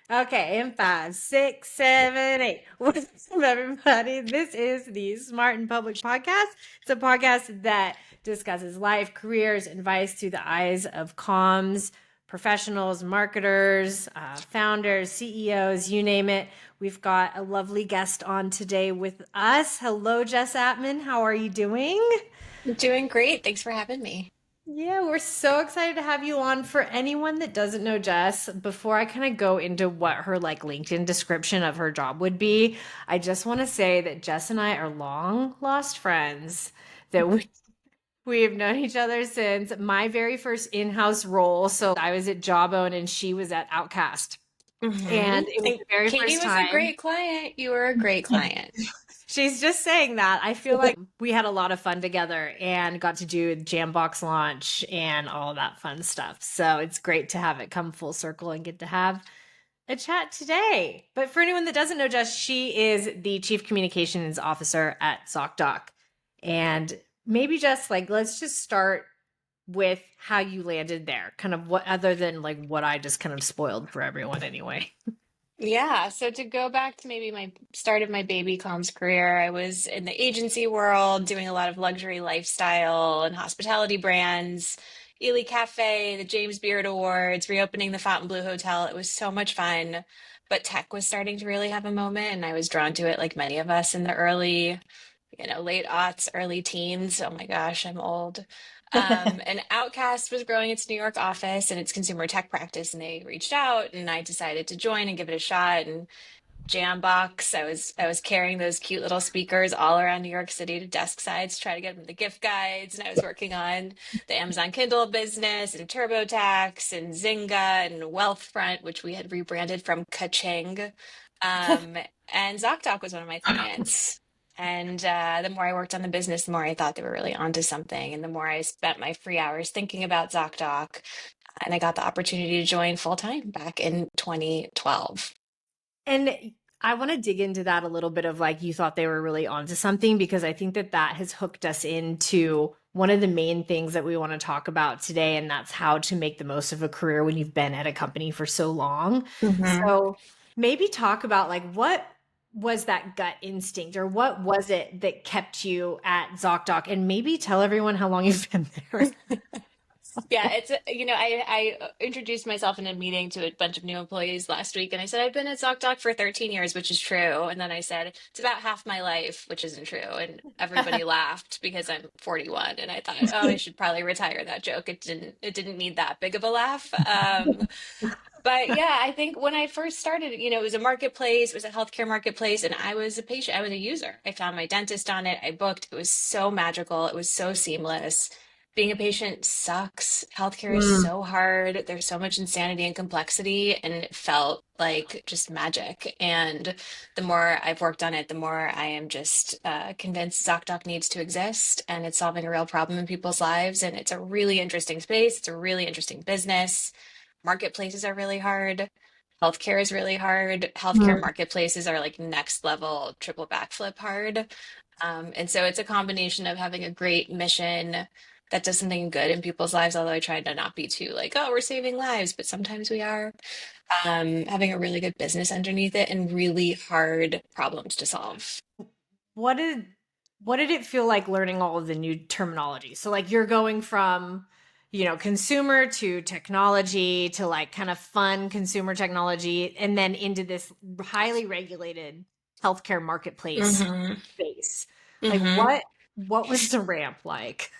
Okay, in five, six, seven, eight. What's up, everybody? This is the Smart and Public Podcast. It's a podcast that discusses life, careers, advice through the eyes of comms, professionals, marketers, founders, CEOs, you name it. We've got a lovely guest on today with us. Hello, Jess Aptman. How are you doing? Doing great. Thanks for having me. Yeah, we're so excited to have you on. For anyone that doesn't know Jess, before I kind of go into what her like LinkedIn description of her job would be, I just want to say that Jess and I are long lost friends. That we've known each other since my very first in-house role. So I was at Jawbone and she was at Outcast. And it was And the very Katie first was a time. great client. You were a great client. She's just saying that. I feel like we had a lot of fun together and got to do the Jambox launch and all that fun stuff. So it's great to have it come full circle and get to have a chat today. But for anyone that doesn't know Jess, she is the Chief Communications Officer at ZocDoc. And maybe just like, let's just start with how you landed there. Kind of what, other than like what I just kind of spoiled for everyone anyway. Yeah, so to go back to maybe my start of my baby comms career, I was in the agency world doing a lot of luxury lifestyle and hospitality brands, Ely Cafe, the James Beard Awards, reopening the Fontainebleau Hotel. It was so much fun, but tech was starting to really have a moment, and I was drawn to it like many of us in the early, late aughts, early teens. Oh my gosh, I'm old. And Outcast was growing its New York office and its consumer tech practice, and they reached out, and I decided to join and give it a shot. And Jambox, I was carrying those cute little speakers all around New York City to desk sides to try to get them the gift guides. And I was working on the Amazon Kindle business and TurboTax and Zynga and Wealthfront, which we had rebranded from Kaching. Um, and ZocDoc was one of my clients. And the more I worked on the business, the more I thought they were really onto something. And the more I spent my free hours thinking about ZocDoc, and I got the opportunity to join full time back in 2012. And I want to dig into that a little bit of like you thought they were really onto something because I think that that has hooked us into one of the main things that we want to talk about today, and that's how to make the most of a career when you've been at a company for so long. hmm So maybe talk about like what was that gut instinct or what was it that kept you at ZocDoc, and maybe tell everyone how long you've been there. Yeah, I introduced myself in a meeting to a bunch of new employees last week, and I said I've been at ZocDoc for 13 years, which is true. And then I said it's about half my life, which isn't true. And everybody laughed because I'm 41, and I thought, oh, I should probably retire that joke. It didn't need that big of a laugh. But yeah, I think when I first started, it was a marketplace, it was a healthcare marketplace, and I was a patient, I was a user. I found my dentist on it, I booked. It was so magical, it was so seamless. Being a patient sucks. Healthcare is Mm, so hard. There's so much insanity and complexity, and it felt like just magic. And the more I've worked on it, the more I am just convinced ZocDoc needs to exist, and it's solving a real problem in people's lives. And it's a really interesting space. It's a really interesting business. Marketplaces are really hard. Healthcare is really hard. Healthcare mm, marketplaces are like next level triple backflip hard. And so it's a combination of having a great mission that does something good in people's lives, although I try to not be too like, oh, we're saving lives, but sometimes we are. Having a really good business underneath it and really hard problems to solve. what did what did it feel like learning all of the new terminology? So like you're going from, consumer to technology to like kind of fun consumer technology and then into this highly regulated healthcare marketplace hmm space. Like hmm what was the ramp like?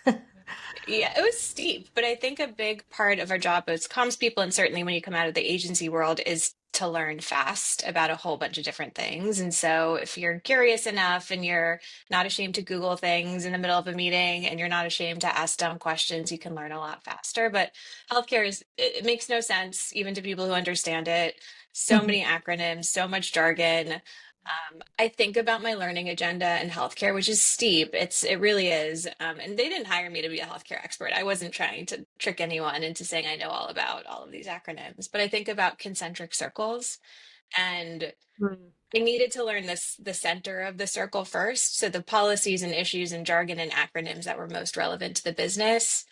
Yeah, it was steep, but I think a big part of our job as comms people, and certainly when you come out of the agency world, is to learn fast about a whole bunch of different things. And so if you're curious enough and you're not ashamed to Google things in the middle of a meeting and you're not ashamed to ask dumb questions, you can learn a lot faster. But healthcare it makes no sense, even to people who understand it. So many acronyms, so much jargon. I think about my learning agenda in healthcare, which is steep. It really is. And they didn't hire me to be a healthcare expert. I wasn't trying to trick anyone into saying I know all about all of these acronyms. But I think about concentric circles, and Mm, I needed to learn the center of the circle first. So the policies and issues and jargon and acronyms that were most relevant to the business.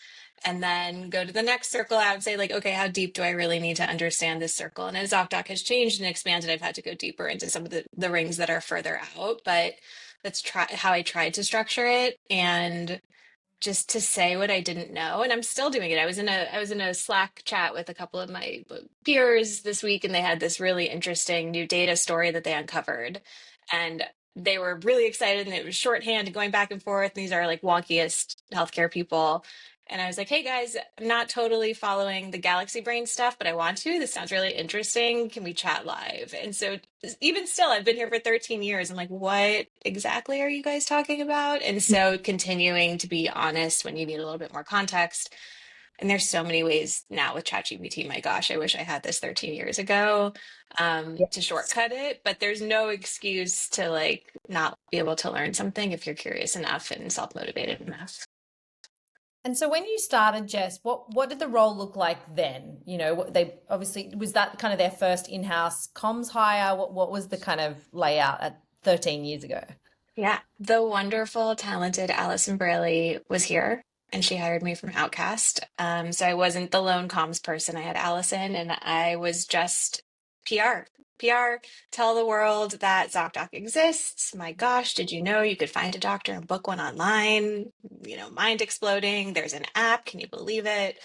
and then go to the next circle out and say like, okay, how deep do I really need to understand this circle? And as ZocDoc has changed and expanded, I've had to go deeper into some of the rings that are further out, but that's how I tried to structure it. And just to say what I didn't know, and I'm still doing it. I was in a Slack chat with a couple of my peers this week, and they had this really interesting new data story that they uncovered, and they were really excited, and it was shorthand and going back and forth. These are like wonkiest healthcare people. And I was like, hey guys, I'm not totally following the galaxy brain stuff, but I want to. This sounds really interesting. Can we chat live? And so, even still, I've been here for 13 years. I'm like, what exactly are you guys talking about? And so, continuing to be honest when you need a little bit more context. And there's so many ways now with ChatGPT. My gosh, I wish I had this 13 years ago to Yes. shortcut it. But there's no excuse to like not be able to learn something if you're curious enough and self-motivated enough. And so when you started, Jess, what did the role look like then? You know, they obviously was that kind of their first in-house comms hire. What was the kind of layout at 13 years ago? Yeah, the wonderful, talented Allison Brayley was here, and she hired me from Outcast. So I wasn't the lone comms person. I had Allison, and I was just PR. PR, tell the world that ZocDoc exists. My gosh, did you know you could find a doctor and book one online? Mind exploding. There's an app. Can you believe it?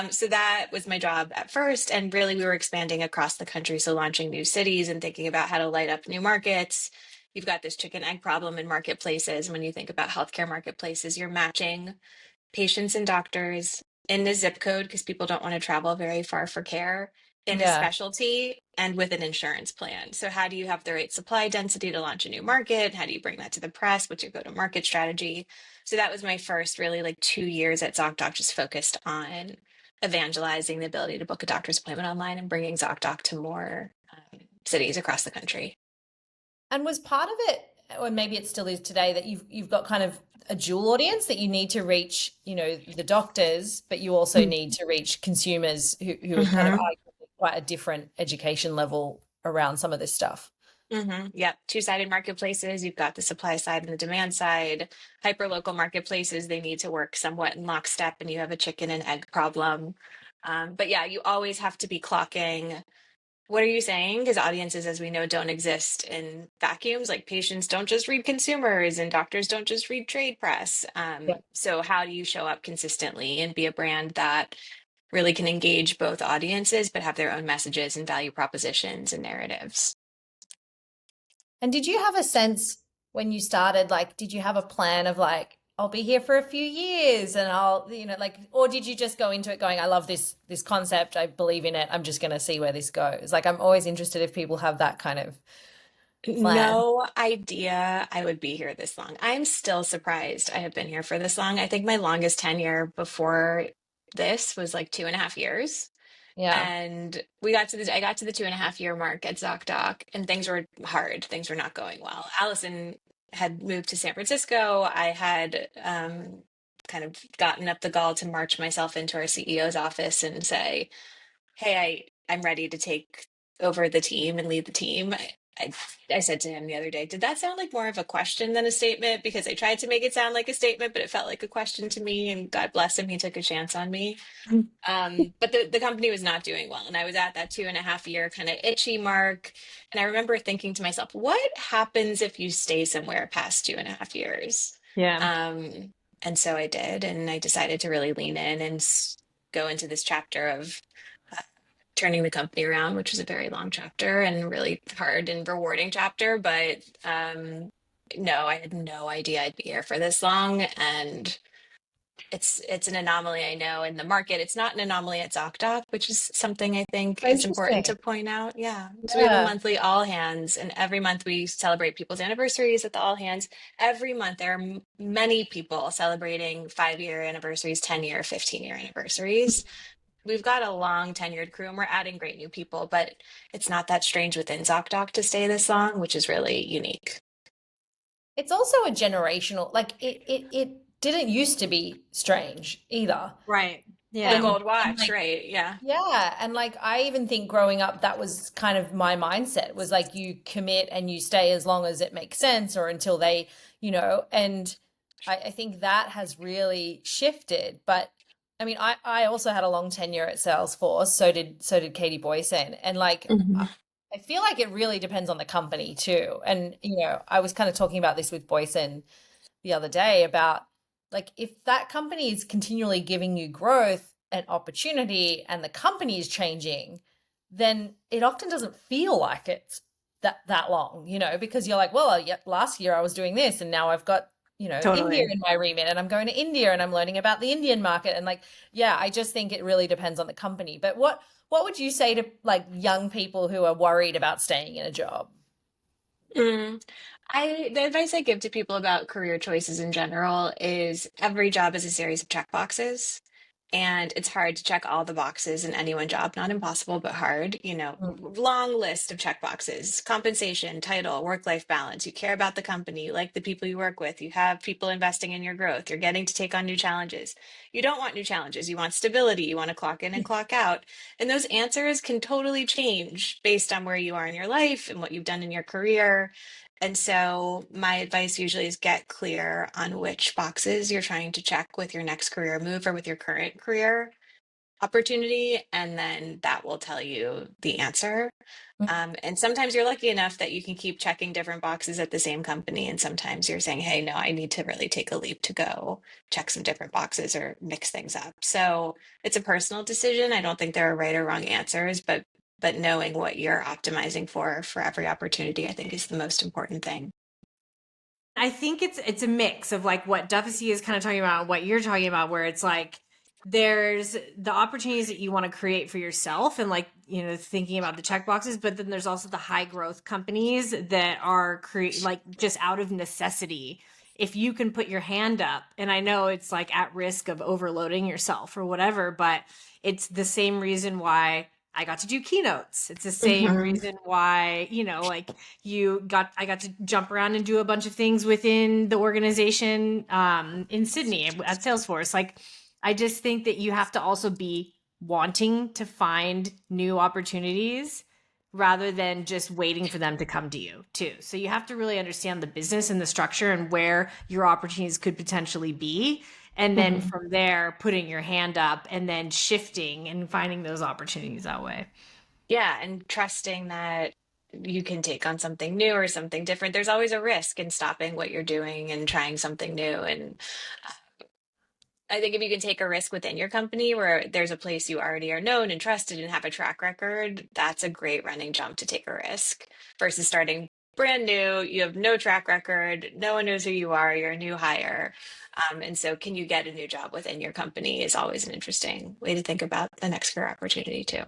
So that was my job at first. And really, we were expanding across the country. So launching new cities and thinking about how to light up new markets. You've got this chicken egg problem in marketplaces. When you think about healthcare marketplaces, you're matching patients and doctors in the zip code because people don't want to travel very far for care, in a Yeah. specialty, and with an insurance plan. So how do you have the right supply density to launch a new market? How do you bring that to the press? What's your go-to-market strategy? So that was my first really like 2 years at ZocDoc, just focused on evangelizing the ability to book a doctor's appointment online and bringing ZocDoc to more cities across the country. And was part of it, or maybe it still is today, that you've got kind of a dual audience that you need to reach, you know, the doctors, but you also need to reach consumers who are kind of Mhm. arguably quite a different education level around some of this stuff. Yep. Two-sided marketplaces. You've got the supply side and the demand side. Hyper-local marketplaces, they need to work somewhat in lockstep, and you have a chicken and egg problem. But yeah, you always have to be clocking. What are you saying? Because audiences, as we know, don't exist in vacuums. Like patients don't just read consumers, and doctors don't just read trade press. So how do you show up consistently and be a brand that really can engage both audiences, but have their own messages and value propositions and narratives? And did you have a sense when you started, like, did you have a plan of like, I'll be here for a few years and I'll, you know, like, or did you just go into it going, I love this concept, I believe in it, I'm just going to see where this goes? Like, I'm always interested if people have that kind of plan. No idea I would be here this long. I'm still surprised I have been here for this long. I think my longest tenure before this was like 2.5 years. Yeah. And I got to the 2.5 year mark at ZocDoc, and things were hard. Things were not going well. Allison had moved to San Francisco. I had kind of gotten up the gall to march myself into our CEO's office and say, hey, I'm ready to take over the team and lead the team. I, I said to him the other day, did that sound like more of a question than a statement? Because I tried to make it sound like a statement, but it felt like a question to me. And God bless him, he took a chance on me. But the company was not doing well. And I was at that 2.5 year kind of itchy mark. And I remember thinking to myself, what happens if you stay somewhere past 2.5 years? Yeah. Um, and so I did. And I decided to really lean in and go into this chapter of uh, turning the company around, which was a very long chapter and really hard and rewarding chapter. But no, I had no idea I'd be here for this long. And it's an anomaly, I know, in the market. It's not an anomaly at ZocDoc, which is something I think is important to Interesting. point out. Yeah. So we have a Yeah. monthly all hands, and every month we celebrate people's anniversaries at the all hands. Every month there are many people celebrating 5 year anniversaries, 10 year, 15 year anniversaries. We've got a long tenured crew, and we're adding great new people, but it's not that strange within ZocDoc to stay this long, which is really unique. It's also a generational, like it didn't used to be strange either. Right. The Yeah. gold And watch, like, right? Yeah. yeah, and like I even think growing up that was kind of my mindset was like you commit and you stay as long as it makes sense or until they, you know, and I think that has really shifted. But I mean, I also had a long tenure at Salesforce. So did Katie Boysen. And like I feel like it really depends on the company too. And I was kind of talking about this with Boysen the other day about like if that company is continually giving you growth and opportunity and the company is changing, then it often doesn't feel like it's that long, because you're like, well, yeah, last year I was doing this and now I've got, India Totally. in my remit and I'm going to India and I'm learning about the Indian market and like, yeah, I just think it really depends on the company. But what would you say to like young people who are worried about staying in a job? Mm. The advice I give to people about career choices in general is every job is a series of check boxes. And it's hard to check all the boxes in any one job. Not impossible, but hard. Long list of check boxes: compensation, title, work-life balance. You care about the company, you like the people you work with, you have people investing in your growth, you're getting to take on new challenges. You don't want new challenges, you want stability, you want to clock in and clock out. And those answers can totally change based on where you are in your life and what you've done in your career. And so, my advice usually is get clear on which boxes you're trying to check with your next career move or with your current career opportunity, and then that will tell you the answer. And sometimes you're lucky enough that you can keep checking different boxes at the same company. And sometimes you're saying, hey, no, I need to really take a leap to go check some different boxes or mix things up. So it's a personal decision. I don't think there are right or wrong answers, but knowing what you're optimizing for every opportunity, I think is the most important thing. I think it's a mix of like what Duffy is kind of talking about, what you're talking about, where it's like there's the opportunities that you want to create for yourself and like, thinking about the check boxes, but then there's also the high growth companies that are create like just out of necessity. If you can put your hand up, and I know it's like at risk of overloading yourself or whatever, but it's the same reason why I got to do keynotes. It's the same Mhm. reason why, like I got to jump around and do a bunch of things within the organization in Sydney at Salesforce. Like, I just think that you have to also be wanting to find new opportunities rather than just waiting for them to come to you too. So you have to really understand the business and the structure and where your opportunities could potentially be. And then Mhm. from there, putting your hand up and then shifting and finding those opportunities that way. Yeah, and trusting that you can take on something new or something different. There's always a risk in stopping what you're doing and trying something new. And I think if you can take a risk within your company where there's a place you already are known and trusted and have a track record, that's a great running jump to take a risk versus starting brand new. You have no track record, no one knows who you are, you're a new hire. And so, can you get a new job within your company is always an interesting way to think about the next career opportunity, too.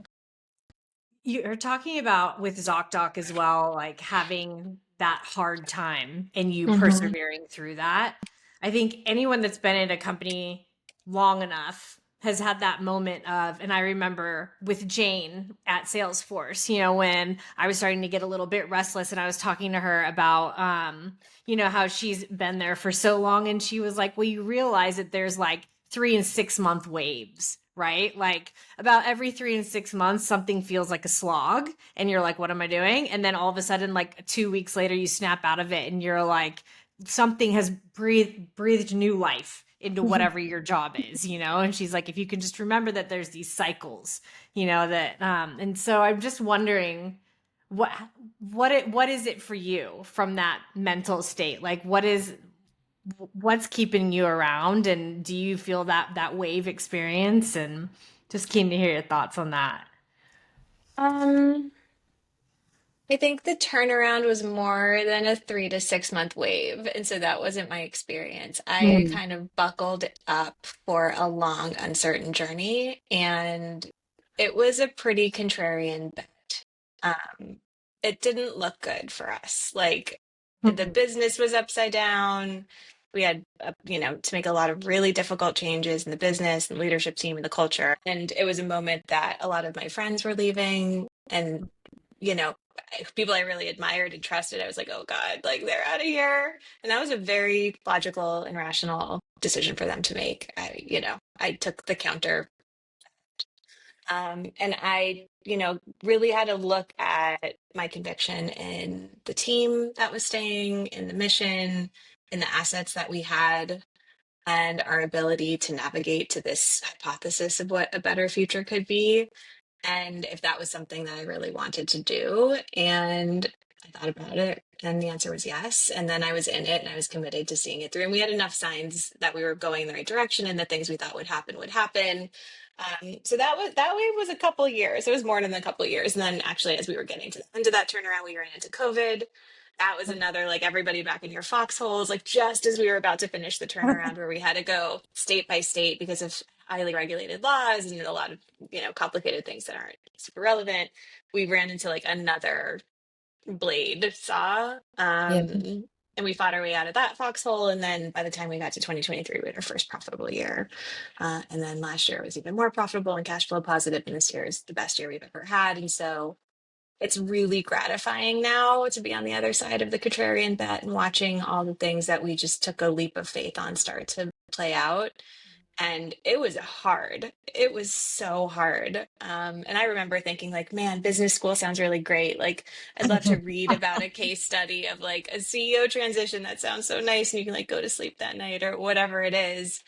You're talking about with ZocDoc as well, like having that hard time and you Hmm. persevering through that. I think anyone that's been in a company long enough has had that moment of, and I remember with Jane at Salesforce, when I was starting to get a little bit restless and I was talking to her about, how she's been there for so long. And she was like, well, you realize that there's like 3 and 6 month waves, right? Like about every 3 and 6 months, something feels like a slog, and you're like, what am I doing? And then all of a sudden, like 2 weeks later, you snap out of it, and you're like, something has breathed new life into whatever your job is, And she's like, if you can just remember that there's these cycles, that and so I'm just wondering what what is it for you from that mental state? Like what's keeping you around, and do you feel that wave experience? And just keen to hear your thoughts on that. Um, I think the turnaround was more than a 3 to 6 month wave. And so that wasn't my experience. I Mm. kind of buckled up for a long, uncertain journey. And it was a pretty contrarian bet. Um, it didn't look good for us. Like the Mhm. business was upside down. We had, to make a lot of really difficult changes in the business and leadership team and the culture. And it was a moment that a lot of my friends were leaving. And you know, people I really admired and trusted, I was like, oh God, like they're out of here. And that was a very logical and rational decision for them to make. I took the counter. And I, really had to look at my conviction in the team that was staying, in the mission, in the assets that we had. and our ability to navigate to this hypothesis of what a better future could be, and if that was something that I really wanted to do. And I thought about it, and the answer was yes. And then I was in it and I was committed to seeing it through. And we had enough signs that we were going in the right direction and the things we thought would happen would happen. So that way was a couple years. It was more than a couple years. And then actually, as we were getting to the end of that turnaround, we ran into COVID. That was another, like, everybody back in your foxholes, like just as we were about to finish the turnaround where we had to go state by state because of highly regulated laws and a lot of, complicated things that aren't super relevant. We ran into like another blade saw. Yeah. And we fought our way out of that foxhole. And then by the time we got to 2023, we had our first profitable year. And then last year was even more profitable and cash flow positive. And this year is the best year we've ever had. And so it's really gratifying now to be on the other side of the contrarian bet and watching all the things that we just took a leap of faith on start to play out. And it was hard. It was so hard. And I remember thinking, like, man, business school sounds really great. Like, I'd love to read about a case study of like a CEO transition. That sounds so nice. And you can like go to sleep that night or whatever it is.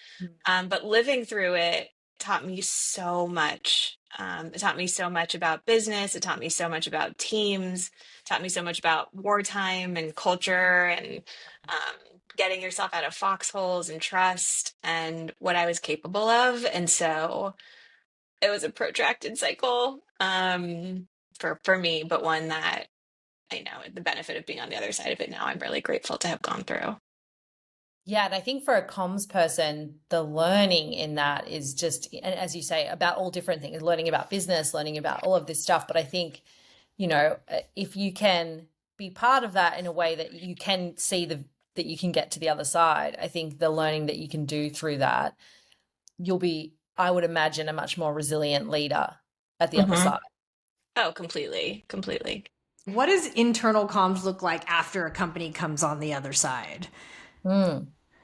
But living through it taught me so much. It taught me so much about business. It taught me so much about teams. It taught me so much about wartime and culture and getting yourself out of foxholes and trust and what I was capable of. And so it was a protracted cycle for me, but one that I know the benefit of being on the other side of it now, I'm really grateful to have gone through. Yeah, and I think for a comms person, the learning in that is just, and as you say, about all different things, learning about business, learning about all of this stuff. But I think, if you can be part of that in a way that you can see that you can get to the other side, I think the learning that you can do through that, you'll be, I would imagine, a much more resilient leader at the other side. Oh, completely, completely. What does internal comms look like after a company comes on the other side?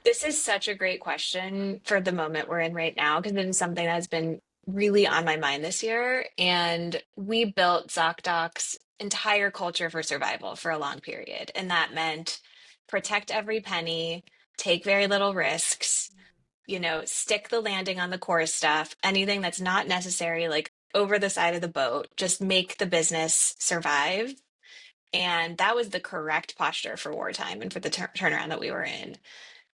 This is such a great question for the moment we're in right now, because it is something that's been really on my mind this year. And we built ZocDoc's entire culture for survival for a long period. And that meant protect every penny, take very little risks, stick the landing on the core stuff, anything that's not necessary, like over the side of the boat, just make the business survive. And that was the correct posture for wartime and for the turnaround that we were in.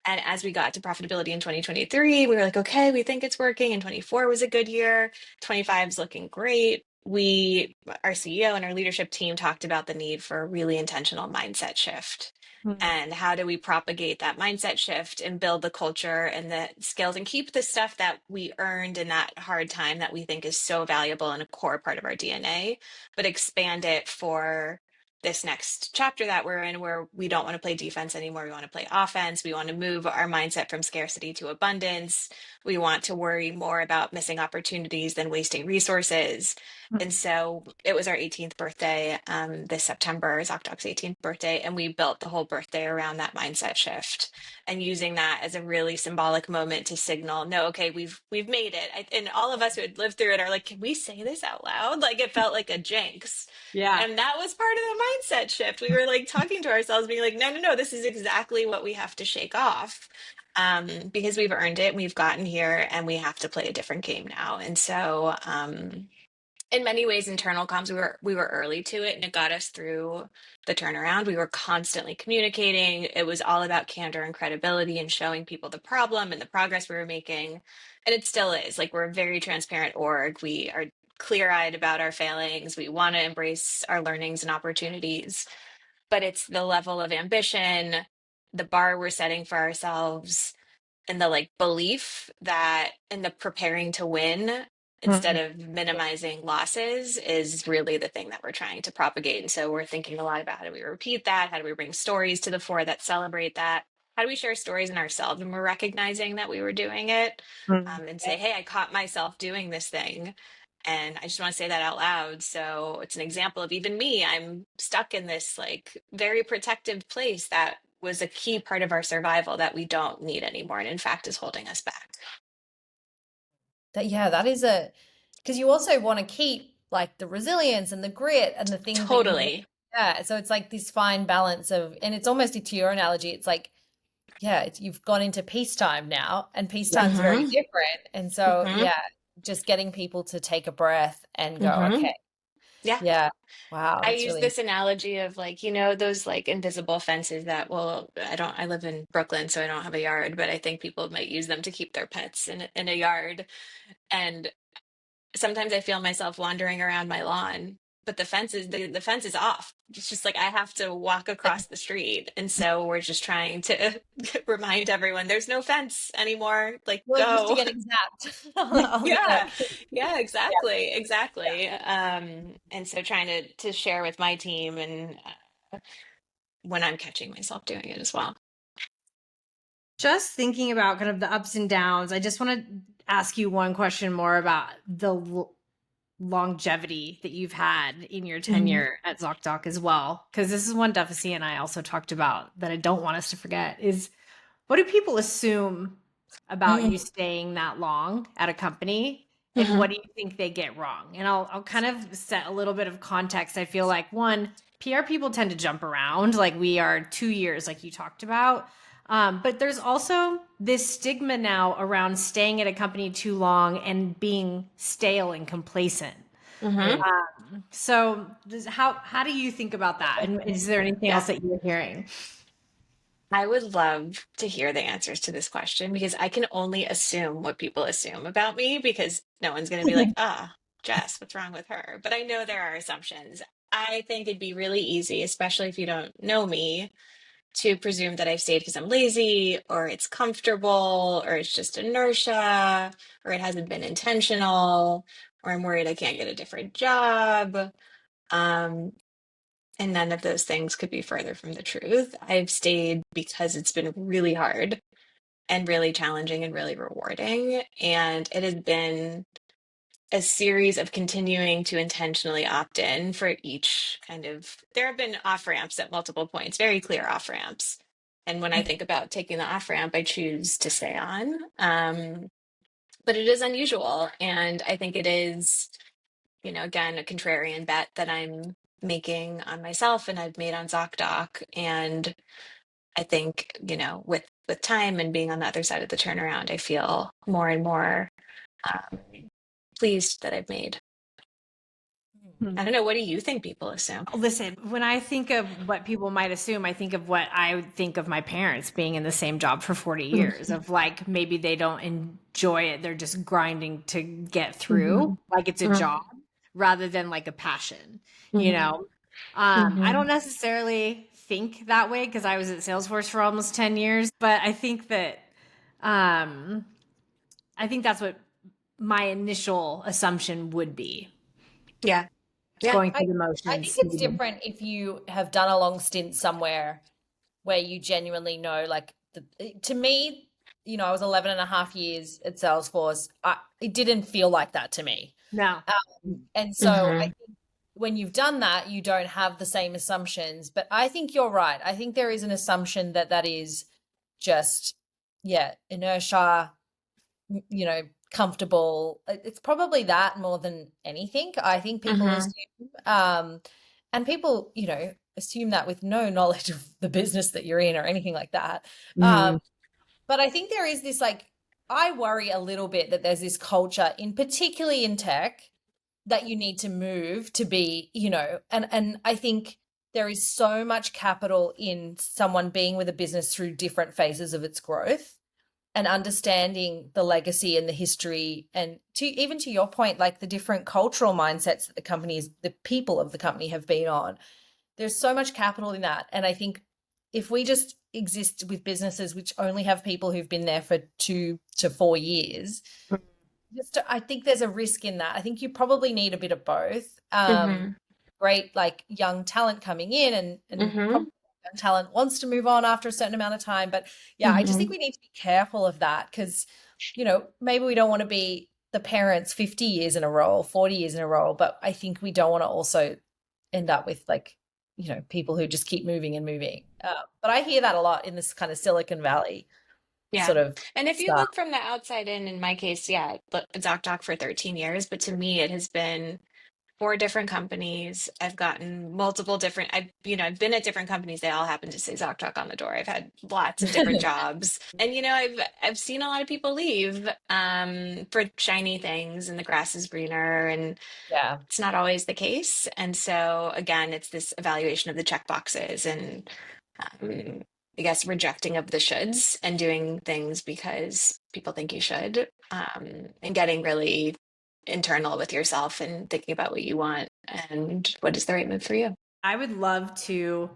And as we got to profitability in 2023, we were like, okay, we think it's working. And 24 was a good year. 25 is looking great. Our CEO and our leadership team talked about the need for a really intentional mindset shift. And how do we propagate that mindset shift and build the culture and the skills and keep the stuff that we earned in that hard time that we think is so valuable and a core part of our DNA, but expand it for this next chapter that we're in, where we don't want to play defense anymore. We want to play offense. We want to move our mindset from scarcity to abundance. We want to worry more about missing opportunities than wasting resources. And so it was our 18th birthday this September, ZocDoc's 18th birthday, and we built the whole birthday around that mindset shift and using that as a really symbolic moment to signal, no, okay, we've made it. And all of us who had lived through it are like, can we say this out loud? Like, it felt like a jinx. Yeah. And that was part of the mindset shift. We were like talking to ourselves, being like, no, this is exactly what we have to shake off. Because we've earned it, we've gotten here, and we have to play a different game now. And so in many ways, internal comms, we were early to it, and it got us through the turnaround. We were constantly communicating. It was all about candor and credibility and showing people the problem and the progress we were making. And it still is. Like, we're a very transparent org. We are clear-eyed about our failings. We want to embrace our learnings and opportunities. But it's the level of ambition, the bar we're setting for ourselves, and the like belief that and the preparing to win instead of minimizing losses is really the thing that we're trying to propagate. And so we're thinking a lot about how do we repeat that? How do we bring stories to the fore that celebrate that? How do we share stories in ourselves when we're recognizing that we were doing it and say, hey, I caught myself doing this thing. And I just want to say that out loud. So it's an example of even me. I'm stuck in this like very protective place that was a key part of our survival that we don't need anymore. And in fact, is holding us back. That is because you also want to keep like the resilience and the grit and the things that Totally. yeah. So it's like this fine balance of, and it's almost to your analogy, it's like you've gone into peacetime now, and peacetime's very Mm-hmm. different. And so, Mm-hmm. just getting people to take a breath and go, Mm-hmm. okay, Yeah. yeah, wow, I that's use really, this analogy of like, those like invisible fences that, well, I live in Brooklyn, so I don't have a yard, but I think people might use them to keep their pets in a yard. And sometimes I feel myself wandering around my lawn, but the fence is off. It's just like I have to walk across the street. And so we're just trying to remind everyone there's no fence anymore. Like, well, used to go. getting zapped on the, Yeah. Yeah, yeah, exactly. yeah. Exactly. And so trying to share with my team and when I'm catching myself doing it as well. Just thinking about kind of the ups and downs, I just want to ask you one question more about the longevity that you've had in your tenure at ZocDoc as well. Because this is one Duffy and I also talked about that I don't want us to forget is, what do people assume about Mm. you staying that long at a company? And Mm-hmm. what do you think they get wrong? And I'll kind of set a little bit of context. I feel like, one, PR people tend to jump around. Like, we are 2 years, like you talked about. But there's also this stigma now around staying at a company too long and being stale and complacent. Mm-hmm. Mm. So how do you think about that? And is there anything Yeah. else that you're hearing? I would love to hear the answers to this question because I can only assume what people assume about me because no one's going to be like, Jess, what's wrong with her? But I know there are assumptions. I think it'd be really easy, especially if you don't know me, to presume that I've stayed because I'm lazy or it's comfortable or it's just inertia or it hasn't been intentional or I'm worried I can't get a different job. Um, and none of those things could be further from the truth. I've stayed because it's been really hard and really challenging and really rewarding. And it has been a series of continuing to intentionally opt in for each kind of, there have been off ramps at multiple points, very clear off ramps. And when I think about taking the off ramp, I choose to stay on. But it is unusual. And I think it is, again, a contrarian bet that I'm making on myself and I've made on ZocDoc. And I think, with time and being on the other side of the turnaround, I feel more and more um, pleased that I've made. I don't know. What do you think people assume? Listen, when I think of what people might assume, I think of what I would think of my parents being in the same job for 40 years, of like, maybe they don't enjoy it. They're just grinding to get Mm-hmm. through, like it's a job rather than like a passion, you Mm-hmm. know? I Mm-hmm. don't necessarily think that way because I was at Salesforce for almost 10 years, but um, I think that's what my initial assumption would be, Yeah. Yeah. going I, through the I think motions. it's different if you have done a long stint somewhere where you genuinely know, like, to me, I was 11 and a half years at Salesforce. It didn't feel like that to me. No. And so I Mm-hmm. think when you've done that, you don't have the same assumptions. But I think you're right. I think there is an assumption that is just, inertia, comfortable. It's probably that more than anything. I think people Mm-hmm. assume, and people, assume that with no knowledge of the business that you're in or anything like that. Mm-hmm. But I think there is this, like, I worry a little bit that there's this culture particularly in tech, that you need to move to be, and I think there is so much capital in someone being with a business through different phases of its growth and understanding the legacy and the history, and even to your point, like the different cultural mindsets that the people of the company have been on. There's so much capital in that. And I think if we just exist with businesses which only have people who've been there for 2 to 4 years, I think there's a risk in that. I think you probably need a bit of both. Mm-hmm. Great, like, young talent coming in, and Mm-hmm. probably young talent wants to move on after a certain amount of time. But yeah, I just Mm-hmm. think we need to be careful of that because, maybe we don't want to be the parents 50 years in a row, 40 years in a row, but I think we don't want to also end up with, like, people who just keep moving and moving. But I hear that a lot in this kind of Silicon Valley Yeah. sort of And if you stuff. look from the outside in my case, yeah, ZocDoc for 13 years, but to me, it has been 4 different companies. I've gotten multiple different, I've been at different companies. They all happen to say ZocDoc on the door. I've had lots of different jobs. And, I've seen a lot of people leave for shiny things and the grass is greener and Yeah. it's not always the case. And so again, it's this evaluation of the check boxes and um, I guess rejecting of the shoulds and doing things because people think you should, and getting really internal with yourself and thinking about what you want and what is the right move for you. I would love to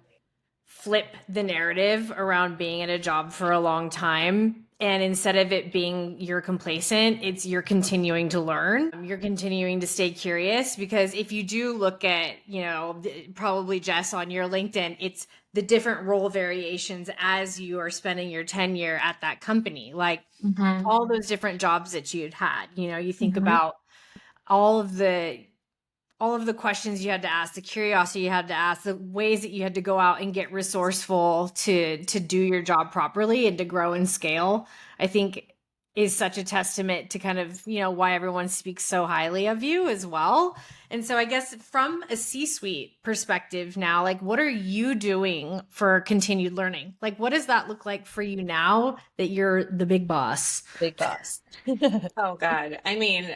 flip the narrative around being at a job for a long time. And instead of it being you're complacent, it's you're continuing to learn. You're continuing to stay curious because if you do look at, probably Jess on your LinkedIn, it's the different role variations as you are spending your tenure at that company. Like all those different jobs that you'd had, you think about all of the questions you had to ask, the curiosity you had to ask, the ways that you had to go out and get resourceful to do your job properly and to grow and scale, I think is such a testament to kind of, why everyone speaks so highly of you as well. And so I guess from a C-suite perspective now, like what are you doing for continued learning? Like what does that look like for you now that you're the big boss? Big boss. Oh God. I mean,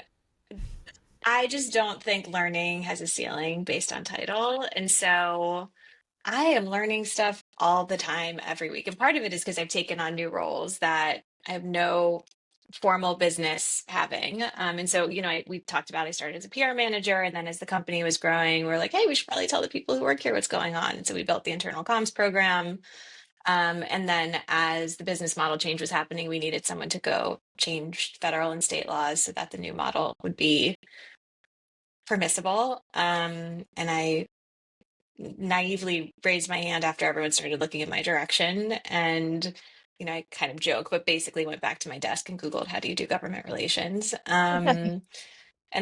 I just don't think learning has a ceiling based on title. And so I am learning stuff all the time, every week. And part of it is because I've taken on new roles that I have no formal business having. And so, we talked about I started as a PR manager, and then as the company was growing, we're like, hey, we should probably tell the people who work here what's going on. And so we built the internal comms program. And then as the business model change was happening, we needed someone to go change federal and state laws so that the new model would be permissible. And I naively raised my hand after everyone started looking in my direction. And, I kind of joke, but basically went back to my desk and Googled, how do you do government relations? And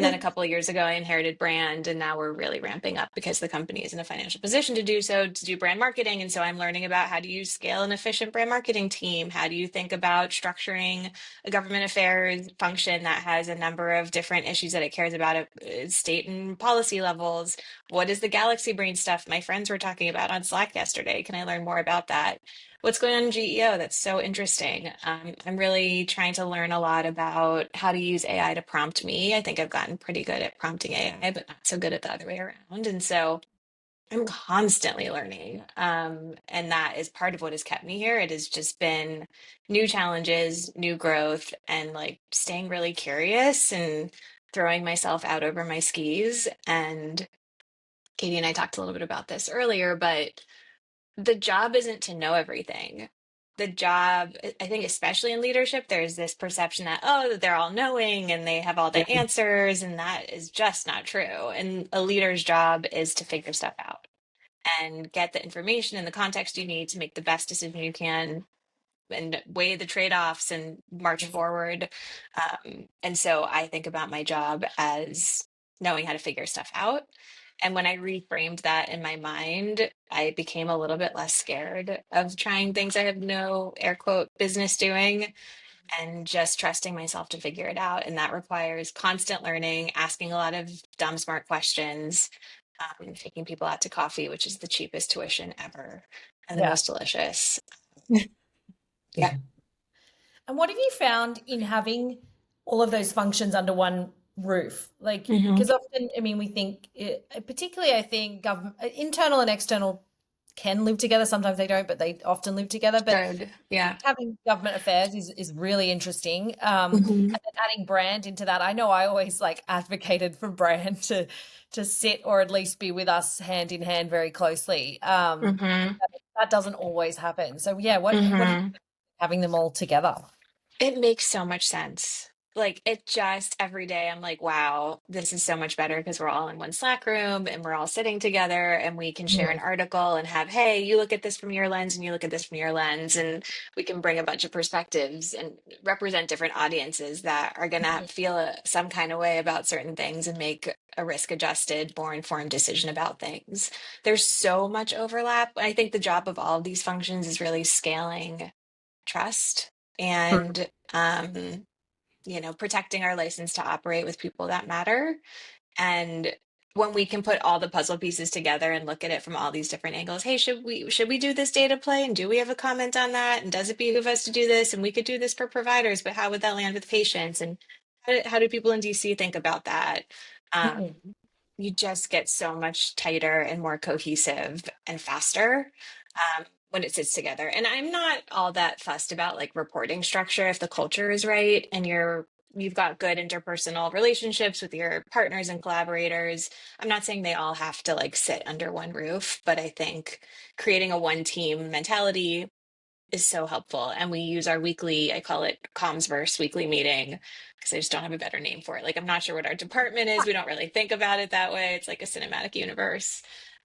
then a couple of years ago, I inherited brand, and now we're really ramping up because the company is in a financial position to do so, to do brand marketing. And so I'm learning about how do you scale an efficient brand marketing team? How do you think about structuring a government affairs function that has a number of different issues that it cares about at state and policy levels? What is the galaxy brain stuff my friends were talking about on Slack yesterday? Can I learn more about that? What's going on in GEO? That's so interesting. I'm really trying to learn a lot about how to use AI to prompt me. I think I've gotten pretty good at prompting AI, but not so good at the other way around. And so I'm constantly learning. And that is part of what has kept me here. It has just been new challenges, new growth, and like staying really curious and throwing myself out over my skis. And Katie and I talked a little bit about this earlier, but the job isn't to know everything. The job, I think, especially in leadership, there's this perception that, oh, they're all knowing and they have all the answers, and that is just not true. And a leader's job is to figure stuff out and get the information and the context you need to make the best decision you can and weigh the trade-offs and march forward. And so I think about my job as knowing how to figure stuff out. And when I reframed that in my mind, I became a little bit less scared of trying things I have no air quote business doing and just trusting myself to figure it out. And that requires constant learning, asking a lot of dumb, smart questions, taking people out to coffee, which is the cheapest tuition ever and the Yeah. most delicious. Yeah. And what have you found in having all of those functions under one roof? Like, because often, I mean, we think, particularly, I think government, internal and external can live together. Sometimes they don't, but they often live together. But Good. Yeah. having government affairs is really interesting. And Mhm. then adding brand into that, I know I always like advocated for brand to sit or at least be with us hand in hand very closely. Mhm. That doesn't always happen. So yeah, what Mhm. having them all together? It makes so much sense. Like it just every day I'm like, wow, this is so much better because we're all in one Slack room and we're all sitting together and we can share an article and have, hey, you look at this from your lens and you look at this from your lens, and we can bring a bunch of perspectives and represent different audiences that are going to feel some kind of way about certain things and make a risk adjusted, more informed decision about things. There's so much overlap. I think the job of all of these functions is really scaling trust and protecting our license to operate with people that matter. And when we can put all the puzzle pieces together and look at it from all these different angles. Hey, should we do this data play? And do we have a comment on that? And does it behoove us to do this? And we could do this for providers, but how would that land with patients? And how do people in DC think about that? Um, Mhm. you just get so much tighter and more cohesive and faster when it sits together. And I'm not all that fussed about like reporting structure if the culture is right and you've got good interpersonal relationships with your partners and collaborators. I'm not saying they all have to like sit under one roof, but I think creating a one team mentality is so helpful. And we use our weekly, I call it Commsverse weekly meeting because I just don't have a better name for it. Like, I'm not sure what our department is. We don't really think about it that way. It's like a cinematic universe.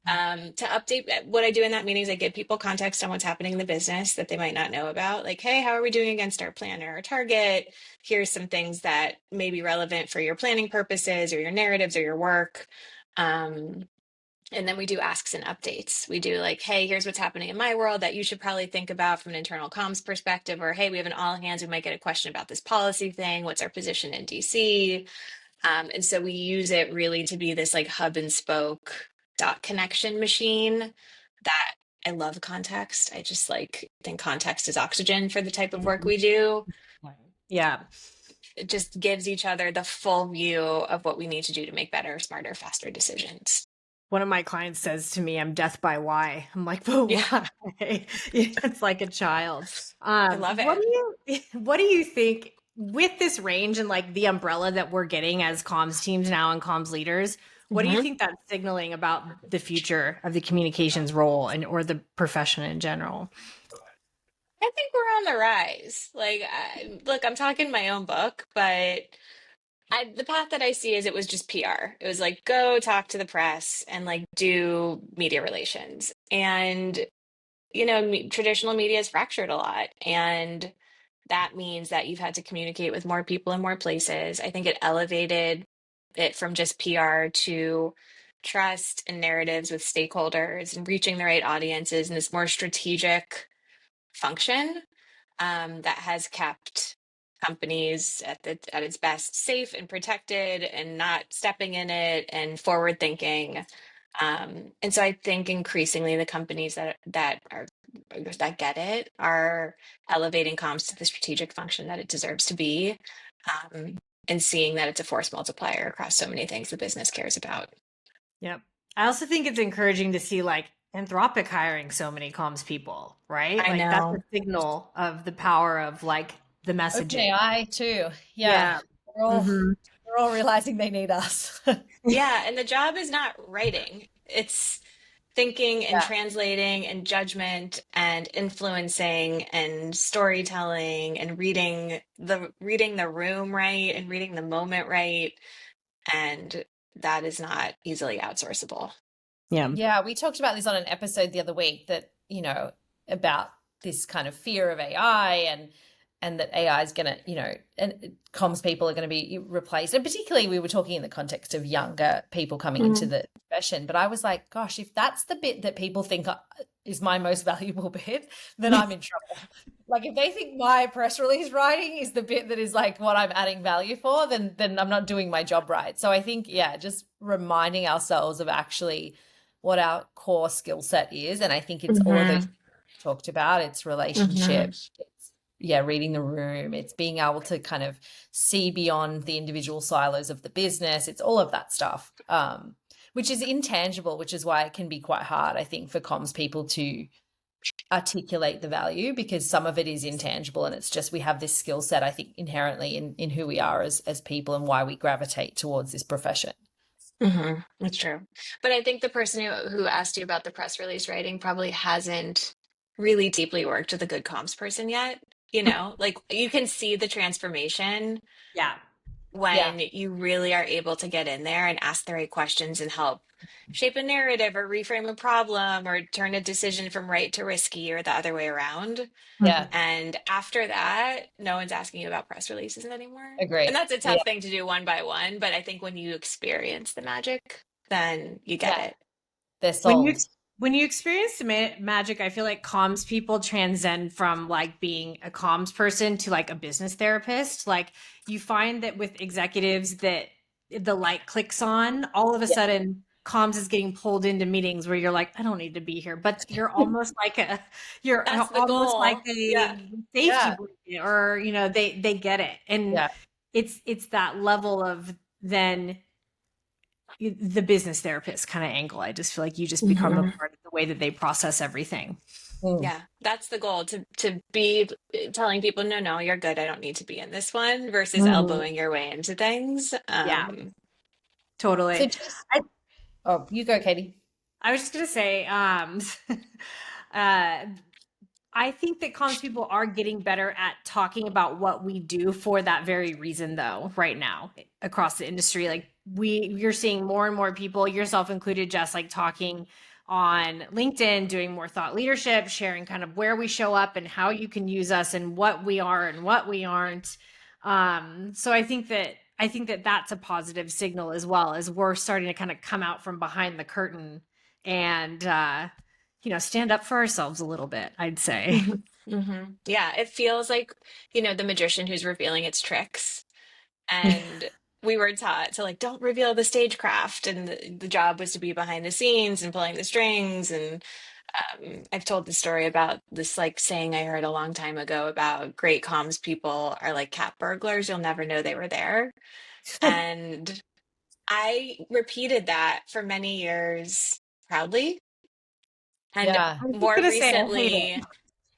To update what I do in that meeting is I give people context on what's happening in the business that they might not know about. Like, hey, how are we doing against our plan or our target? Here's some things that may be relevant for your planning purposes or your narratives or your work. Um, and then we do asks and updates. We do like, hey, here's what's happening in my world that you should probably think about from an internal comms perspective, or hey, we have an all hands, we might get a question about this policy thing. What's our position in DC? And so we use it really to be this like hub and spoke dot connection machine that I love context. I just like think context is oxygen for the type of work we do. Yeah. It just gives each other the full view of what we need to do to make better, smarter, faster decisions. One of my clients says to me, I'm death by why. I'm like, but Yeah, why? It's like a child. I love it. What do you think with this range and like the umbrella that we're getting as comms teams now and comms leaders? What do you Mhm. think that's signaling about the future of the communications role and or the profession in general? I think we're on the rise. Like, look, I'm talking my own book, but the path that I see is it was just PR. It was like, go talk to the press and like do media relations. And, traditional media is fractured a lot. And that means that you've had to communicate with more people in more places. I think it elevated it from just PR to trust and narratives with stakeholders and reaching the right audiences in this more strategic function that has kept companies at its best safe and protected and not stepping in it and forward thinking. And so I think increasingly the companies that get it are elevating comms to the strategic function that it deserves to be, um, and seeing that it's a force multiplier across so many things the business cares about. Yep. I also think it's encouraging to see like Anthropic hiring so many comms people, right? I Like that's a know. signal of the power of like the messaging. OpenAI too. Yeah. Yeah. We're all Hmm. we're all realizing they need us. Yeah, and the job is not writing. It's thinking and Yeah. translating and judgment and influencing and storytelling and reading the room right and reading the moment right. And that is not easily outsourceable. Yeah. Yeah, we talked about this on an episode the other week that, about this kind of fear of AI and that AI is going to, and comms people are going to be replaced. And particularly we were talking in the context of younger people coming into Mhm. the profession. But I was like, gosh, if that's the bit that people think is my most valuable bit, then I'm in trouble. Like if they think my press release writing is the bit that is like what I'm adding value for, then I'm not doing my job right. So I think, yeah, just reminding ourselves of actually what our core skill set is. And I think it's all of those Mhm. talked about. It's Mhm. relationship. It's, yeah, reading the room. It's being able to kind of see beyond the individual silos of the business. It's all of that stuff, which is intangible, which is why it can be quite hard, I think, for comms people to articulate the value because some of it is intangible and it's just we have this skill set, I think, inherently in who we are as people and why we gravitate towards this profession. That's true. But I think the person who asked you about the press release writing probably hasn't really deeply worked with a good comms person yet. Like you can see the transformation Yeah. Yeah. when you really are able to get in there and ask the right questions and help shape a narrative or reframe a problem or turn a decision from right to risky or the other way around. Yeah. And after that, no one's asking you about press releases anymore. And Agree. that's a Yeah. tough thing to do one by one, but I think when you experience the magic, then you get Yeah. it. They're When you sold. when you experience the magic, I feel like comms people transcend from like being a comms person to like a business therapist. Like you find that with executives that the light clicks on, all of a sudden comms is getting pulled into meetings where you're like, I don't need to be here, but you're almost like That's the almost like goal. Yeah. a safety Yeah. blanket, or they get it, and Yeah. it's that level of then the business therapist kind of angle. I just feel like you just become a part of the way that they process everything. Yeah, that's the goal, to be telling people, no, you're good. I don't need to be in this one, versus elbowing your way into things. Yeah, So totally. just, oh, you go, Katie. I was just gonna say, uh, I think that comms people are getting better at talking about what we do for that very reason, though, right now across the industry. Like you're seeing more and more people, yourself included, Jess, like talking on LinkedIn, doing more thought leadership, sharing kind of where we show up and how you can use us and what we are and what we aren't. So I think that that's a positive signal, as well as we're starting to kind of come out from behind the curtain and stand up for ourselves a little bit, I'd say. Yeah, it feels like, the magician who's revealing its tricks. And we were taught to, like, don't reveal the stagecraft, and the job was to be behind the scenes and pulling the strings. And I've told the story about this, like, saying I heard a long time ago about great comms people are like cat burglars. You'll never know they were there. And I repeated that for many years proudly. And Yeah. I was just more gonna say I hate recently,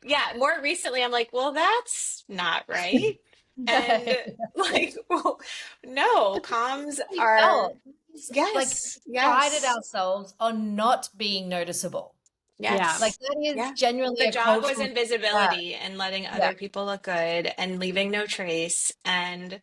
yeah, more recently, I'm like, well, that's not right. And like, well, no, comms We are, felt like yes, prided yes, ourselves on not being noticeable. Yeah. Like yes. that is Yeah. genuinely The a job was cultural. Yeah. invisibility and letting Yeah. other people look good and leaving no trace. And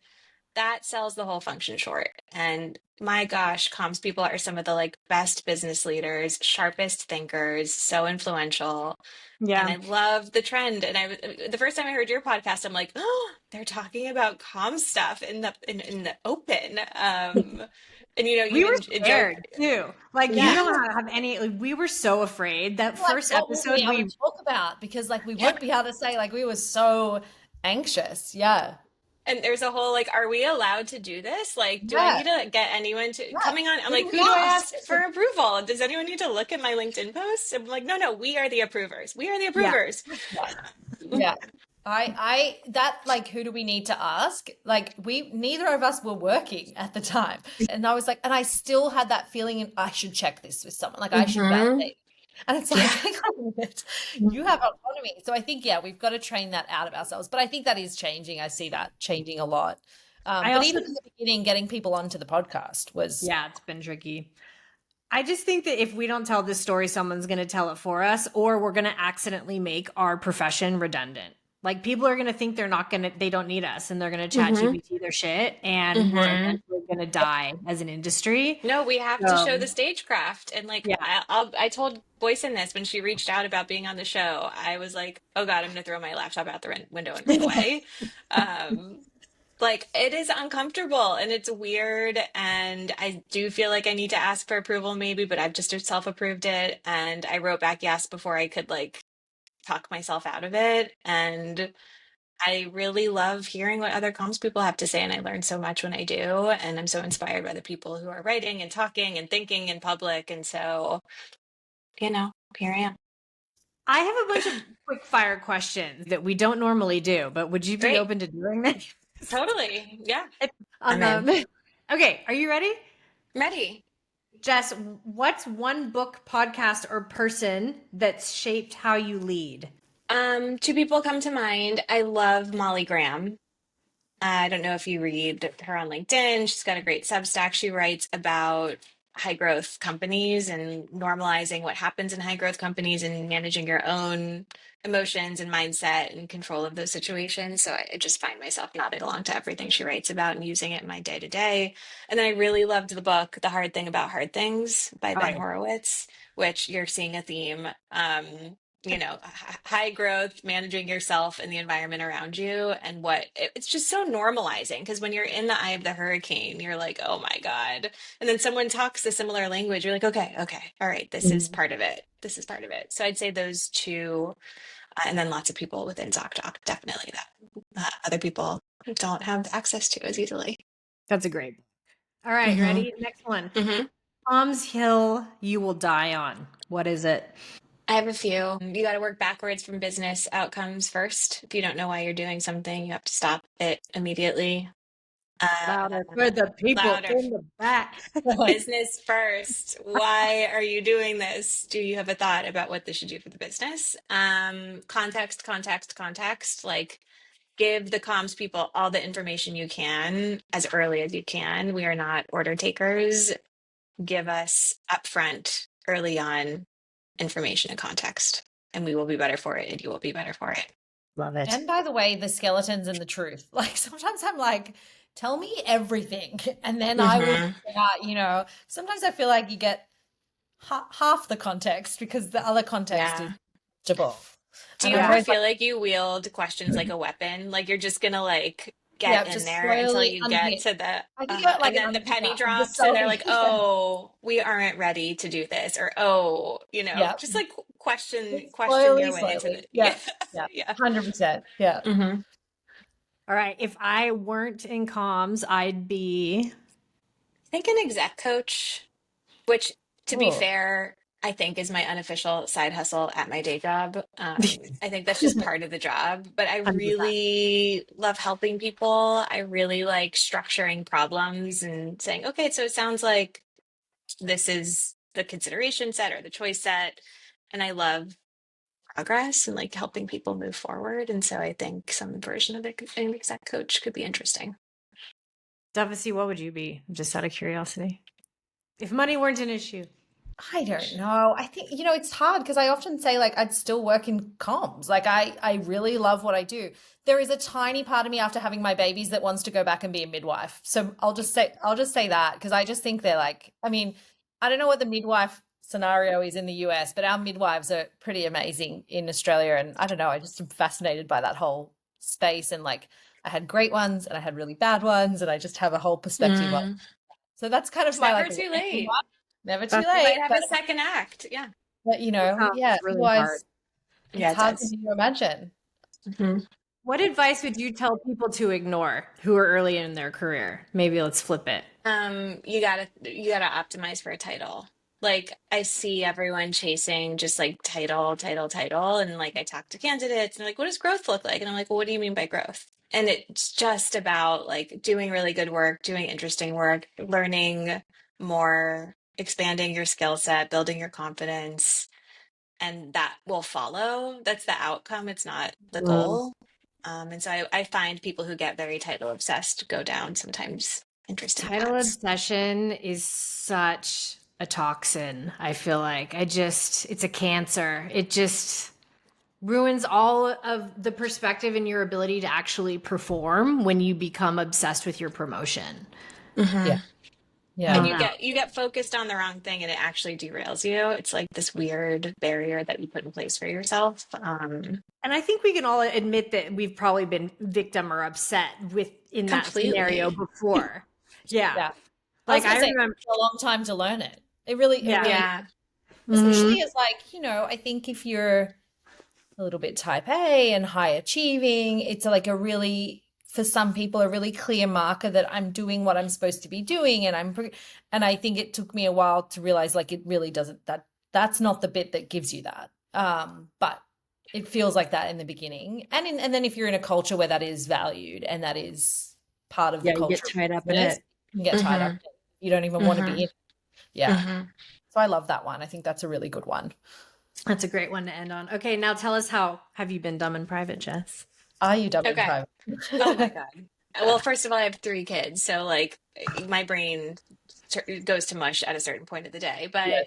that sells the whole function short. And my gosh, comms people are some of the, like, best business leaders, sharpest thinkers, so influential. And Yeah. I love the trend. And the first time I heard your podcast, I'm like, oh, they're talking about comm stuff in the open. And We were even joke, scared too. Like, you yeah, don't have any, like, we were so afraid that Like, first what will we be episode. able We to talk about? Because like we yeah. won't be able to say, like, we were so anxious. Yeah. And there's a whole, like, are we allowed to do this? Like, do I Yeah. need to get anyone to Yeah. coming on? I'm Who do like, we who do I ask? ask for approval? Does anyone need to look at my LinkedIn posts? I'm like, no, we are the approvers. We are the Yeah. approvers. Yeah. Yeah. That, like, who do we need to ask? Like, neither of us were working at the time. And I was like, and I still had that feeling, and I should check this with someone. Like, I should validate. And it's like, Yeah. hang on a minute, you have autonomy. So I think, yeah, we've got to train that out of ourselves. But I think that is changing. I see that changing a lot. But even in the beginning, getting people onto the podcast was. Yeah, it's been tricky. I just think that if we don't tell this story, someone's going to tell it for us, or we're going to accidentally make our profession redundant. Like, people are going to think they don't need us, and they're going to chat GPT their shit, and we're eventually going to die as an industry. No, we have to show the stagecraft. And, like, Yeah. I told Boyson this when she reached out about being on the show. I was like, oh God, I'm going to throw my laptop out the window and run away. Like, it is uncomfortable and it's weird. And I do feel like I need to ask for approval maybe, but I've just self-approved it. And I wrote back yes before I could, like, talk myself out of it. And I really love hearing what other comms people have to say, and I learn so much when I do. And I'm so inspired by the people who are writing and talking and thinking in public. And so, here I am. I have a bunch of quick fire questions that we don't normally do, but would you be Great. open to doing that? Totally. Yeah. I'm in. Okay, are you ready? Ready. Jess, what's one book, podcast, or person that's shaped how you lead? Two people come to mind. I love Molly Graham. I don't know if you read her on LinkedIn. She's got a great Substack. She writes about high growth companies and normalizing what happens in high growth companies and managing your own emotions and mindset and control of those situations. So I just find myself nodding along to everything she writes about and using it in my day to day. And then I really loved the book, The Hard Thing About Hard Things by Ben Horowitz, which you're seeing a theme. High growth, managing yourself and the environment around you, and it's just so normalizing, because when you're in the eye of the hurricane, you're like, oh my God. And then someone talks a similar language, you're like, okay, all right, this is part of it. This is part of it. So I'd say those two, and then lots of people within ZocDoc, definitely, that other people don't have access to as easily. That's a great book. All right, Mm-hmm. ready? Next one. Tom's Hill you will die on. What is it? I have a few. You got to work backwards from business outcomes first. If you don't know why you're doing something, you have to stop it immediately. Louder for the people Louder. in the back. Business first. Why are you doing this? Do you have a thought about what this should do for the business? Context, context, context. Like, give the comms people all the information you can as early as you can. We are not order takers. Give us upfront, early on information and context, and we will be better for it, and you will be better for it. Love it. And by the way, the skeletons and the truth. Like sometimes I'm like, tell me everything, and then I will figure out, sometimes I feel like you get half the context because the other context is Yeah. vegetable. Do you ever feel like you wield questions like a weapon? Like you're just gonna like get in just there until slowly you get unhitch. to the I think about, like, and then an the penny unhitter of the drops and they're soul. like, oh, we aren't ready to do this, or oh, Yeah. just like question Slowly, your way into slowly. it. Yeah. Yeah. 100%. Yeah. All right. If I weren't in comms, I'd be. I think an exec coach, which to be Ooh. fair, I think is my unofficial side hustle at my day job. I think that's just part of the job, but I 100%. really love helping people. I really like structuring problems and saying, okay, so it sounds like this is the consideration set or the choice set. And I love progress and like helping people move forward. And so I think some version of an exec coach could be interesting. Davisi, what would you be? Just out of curiosity. If money weren't an issue. I don't know. I think, it's hard because I often say like I'd still work in comms. Like I really love what I do. There is a tiny part of me after having my babies that wants to go back and be a midwife. So I'll just say that because I just think they're like, I mean, I don't know what the midwife scenario is in the US, but our midwives are pretty amazing in Australia. And I don't know, I just am fascinated by that whole space. And like I had great ones and I had really bad ones, and I just have a whole perspective on it. So that's kind of It's my never like too late. Never too You late. might have a second act. Yeah. But It's really hard. It's hard for me to imagine. What advice would you tell people to ignore who are early in their career? Maybe let's flip it. You gotta optimize for a title. Like I see everyone chasing just like title, and like I talk to candidates and they're like, what does growth look like? And I'm like, well, what do you mean by growth? And it's just about like doing really good work, doing interesting work, learning more, expanding your skill set, building your confidence, and that will follow. That's the outcome. It's not the goal. And so I find people who get very title obsessed go down sometimes interesting Title paths. obsession is such a toxin. I feel like it's a cancer. It just ruins all of the perspective and your ability to actually perform when you become obsessed with your promotion. Yeah. And you get focused on the wrong thing and it actually derails you. It's like this weird barrier that you put in place for yourself. And I think we can all admit that we've probably been victim or upset in that scenario before. Yeah. Like I remember a long time to learn it. It really, especially as like, I think if you're a little bit type A and high achieving, it's like for some people, a really clear marker that I'm doing what I'm supposed to be doing. And I think it took me a while to realize like it really doesn't, that's not the bit that gives you that. But it feels like that in the beginning. And then if you're in a culture where that is valued and that is part of the culture. You get tied up in it. You get tied up in it. You don't even want to be in it. Yeah. So I love that one. I think that's a really good one. That's a great one to end on. Okay, now tell us, how have you been dumb in private, Jess? Are you dumb in private? Oh my God. Well, first of all, I have 3 kids. So like my brain goes to mush at a certain point of the day. But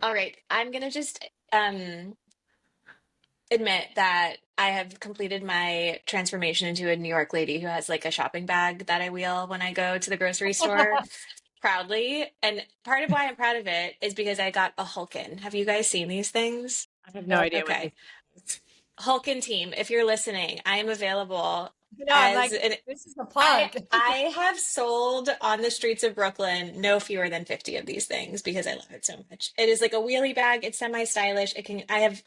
all right, I'm going to just admit that I have completed my transformation into a New York lady who has like a shopping bag that I wheel when I go to the grocery store proudly. And part of why I'm proud of it is because I got a Hulkin. Have you guys seen these things? I have no idea. Okay. Hulkin team, if you're listening, I am available No, I'm as like, an this is a plug. I have sold on the streets of Brooklyn no fewer than 50 of these things because I love it so much. It is like a wheelie bag. It's semi-stylish. I have,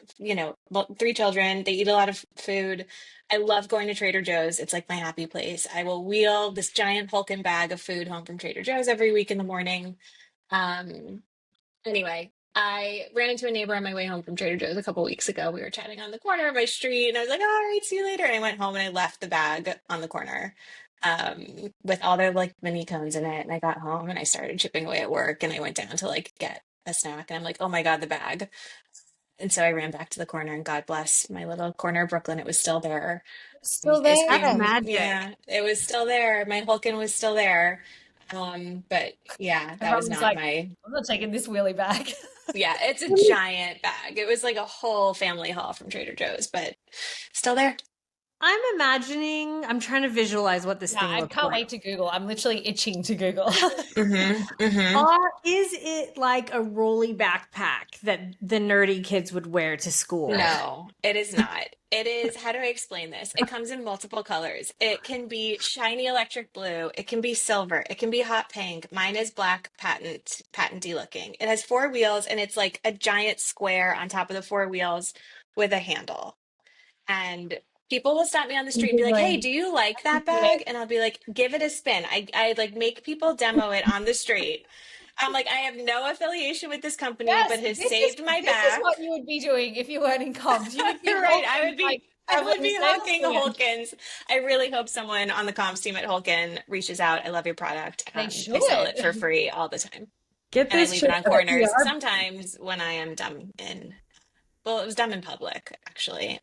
three children. They eat a lot of food. I love going to Trader Joe's. It's like my happy place. I will wheel this giant Hulkin bag of food home from Trader Joe's every week in the morning. Um, Anyway, I ran into a neighbor on my way home from Trader Joe's a couple weeks ago. We were chatting on the corner of my street, and I was like, "All right, see you later." And I went home and I left the bag on the corner, with all their like mini cones in it. And I got home and I started chipping away at work, and I went down to like get a snack, and I'm like, "Oh my God, the bag!" And so I ran back to the corner, and God bless my little corner of Brooklyn, it was still there. Still Ice That's there. cream, magic. yeah, it was still there. My Hulkin was still there. But yeah, My that was husband's not like, my I'm not taking this wheelie back. yeah, it's a giant bag. It was like a whole family haul from Trader Joe's, but still there. I'm trying to visualize what this Yeah, thing I looks can't like. wait to Google. I'm literally itching to Google. Mm-hmm. Is it like a rolly backpack that the nerdy kids would wear to school? No, it is not. It is, how do I explain this? It comes in multiple colors. It can be shiny electric blue. It can be silver. It can be hot pink. Mine is black patenty looking. It has four wheels and it's like a giant square on top of the four wheels with a handle. And people will stop me on the I'm street and be like, "Hey, Googling. do you like that Yeah. bag?" And I'll be like, "Give it a spin." I like make people demo it on the street. I'm like, I have no affiliation with this company, Yes, but has this is saved my this is what back. you would be doing if you weren't in comms. You would be Right. hawking like I would traveling the be sales hawking team. Hulkins. I really hope someone on the comms team at Hulkin reaches out. I love your product. They I sell it for should. free all the time. Get And I this leave it chick on a corners PR. sometimes when I am dumb well, it was dumb in public, actually,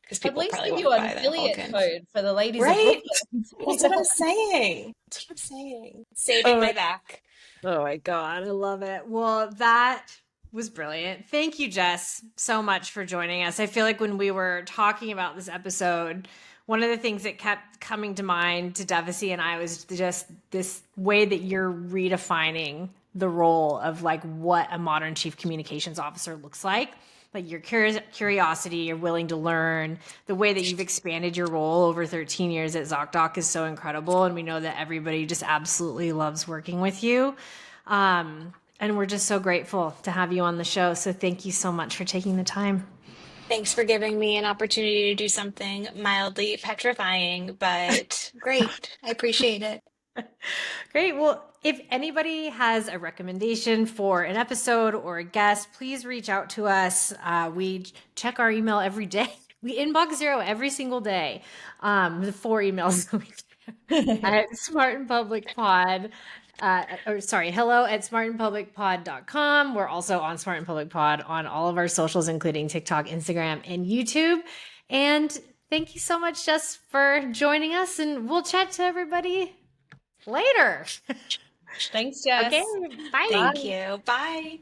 because At people least probably give you won't an buy the affiliate Hulkins. code for the ladies of Right? Brooklyn. That's what I'm saying. That's what I'm saying. Saving Oh, my back. oh my God, I love it. Well, that was brilliant. Thank you, Jess, so much for joining us. I feel like when we were talking about this episode, one of the things that kept coming to mind to Devasy and I was just this way that you're redefining the role of like what a modern chief communications officer looks like your curiosity, you're willing to learn. The way that you've expanded your role over 13 years at ZocDoc is so incredible. And we know that everybody just absolutely loves working with you. And we're just so grateful to have you on the show. So thank you so much for taking the time. Thanks for giving me an opportunity to do something mildly petrifying, but great. I appreciate it. Great. Well, if anybody has a recommendation for an episode or a guest, please reach out to us. We check our email every day. We inbox zero every single day. The 4 emails at Smart and Public Pod. Hello at smartandpublicpod.com. We're also on Smart and Public Pod on all of our socials, including TikTok, Instagram, and YouTube. And thank you so much, Jess, for joining us. And we'll chat to everybody later. Thanks, Jess. Okay, bye. Thank you. Bye.